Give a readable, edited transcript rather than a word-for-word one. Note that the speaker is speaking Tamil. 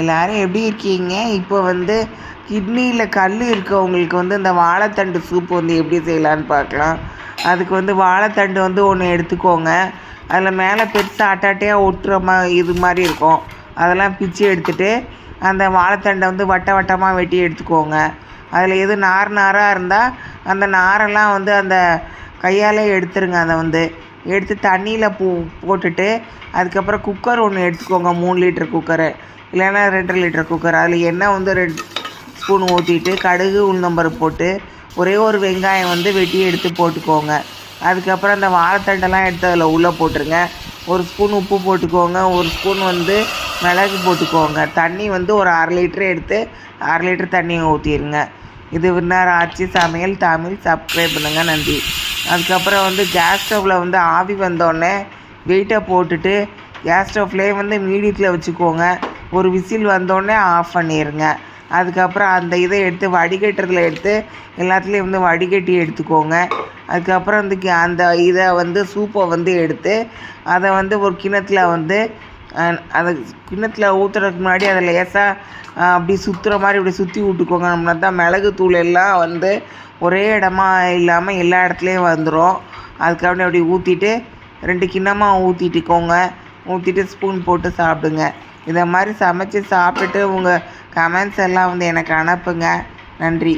எல்லாரும் எப்படி இருக்கீங்க? இப்போ வந்து கிட்னியில் கல் இருக்கவங்களுக்கு வந்து இந்த வாழைத்தண்டு சூப் வந்து எப்படி செய்யலான்னு பார்க்கலாம். அதுக்கு வந்து வாழைத்தண்டு வந்து ஒன்று எடுத்துக்கோங்க. அதில் மேலே பெருசாக அட்டாட்டையாக ஒட்டுற இது மாதிரி இருக்கும். அதெல்லாம் பிச்சு எடுத்துகிட்டு அந்த வாழைத்தண்டை வந்து வட்ட வட்டமாக வெட்டி எடுத்துக்கோங்க. அதில் எது நார் நாராக இருந்தால் அந்த நாரெல்லாம் வந்து அந்த கையாலே எடுத்துருங்க. அதை வந்து எடுத்து தண்ணியில் போட்டுட்டு அதுக்கப்புறம் குக்கர் ஒன்று எடுத்துக்கோங்க. 3 லிட்டர் குக்கரு இல்லைன்னா 2 லிட்டர் குக்கர். அதில் எண்ணெய் வந்து 2 ஸ்பூன் ஊற்றிட்டு கடுகு உளுந்தம்பருப்பு போட்டு ஒரே ஒரு வெங்காயம் வந்து வெட்டி எடுத்து போட்டுக்கோங்க. அதுக்கப்புறம் அந்த வாழைத்தண்டெல்லாம் எடுத்து அதில் உள்ளே போட்டுருங்க. 1 ஸ்பூன் உப்பு போட்டுக்கோங்க. 1 ஸ்பூன் வந்து மிளகு போட்டுக்கோங்க. தண்ணி வந்து ஒரு 1/2 லிட்டர் எடுத்து 1/2 லிட்டர் தண்ணி ஊற்றிடுங்க. இது வின்னர் ஆச்சி சமையல் தமிழ். சப்ஸ்கிரைப் பண்ணுங்கள். நன்றி. அதுக்கப்புறம் வந்து கேஸ் ஸ்டவ்வில் வந்து ஆவி வந்தோடனே வெயிட்டை போட்டுட்டு கேஸ் ஸ்டவ்லேயே வந்து மீடியத்தில் வச்சுக்கோங்க. ஒரு விசில் வந்தோடனே ஆஃப் பண்ணிடுங்க. அதுக்கப்புறம் அந்த இதை எடுத்து வடிகட்டுறதுல எடுத்து எல்லாத்துலேயும் வந்து வடிகட்டி எடுத்துக்கோங்க. அதுக்கப்புறம் அந்த இதை வந்து சூப்பை வந்து எடுத்து அதை வந்து ஒரு கிண்ணத்தில் வந்து அதை கிண்ணத்தில் ஊற்றுறதுக்கு முன்னாடி அதை லேசாக அப்படி சுற்றுற மாதிரி இப்படி சுற்றி விட்டுக்கோங்க. நம்மளா தான் மிளகு தூள் எல்லாம் வந்து ஒரே இடமா இல்லாமல் எல்லா இடத்துலையும் வந்துடும். அதுக்காக அப்படி ஊற்றிட்டு 2 கிண்ணமாக ஊற்றிட்டுக்கோங்க. ஊற்றிட்டு ஸ்பூன் போட்டு சாப்பிடுங்க. இதை மாதிரி சமைச்சு சாப்பிட்டுட்டு உங்கள் கமெண்ட்ஸ் எல்லாம் வந்து எனக்கு அனுப்புங்க. நன்றி.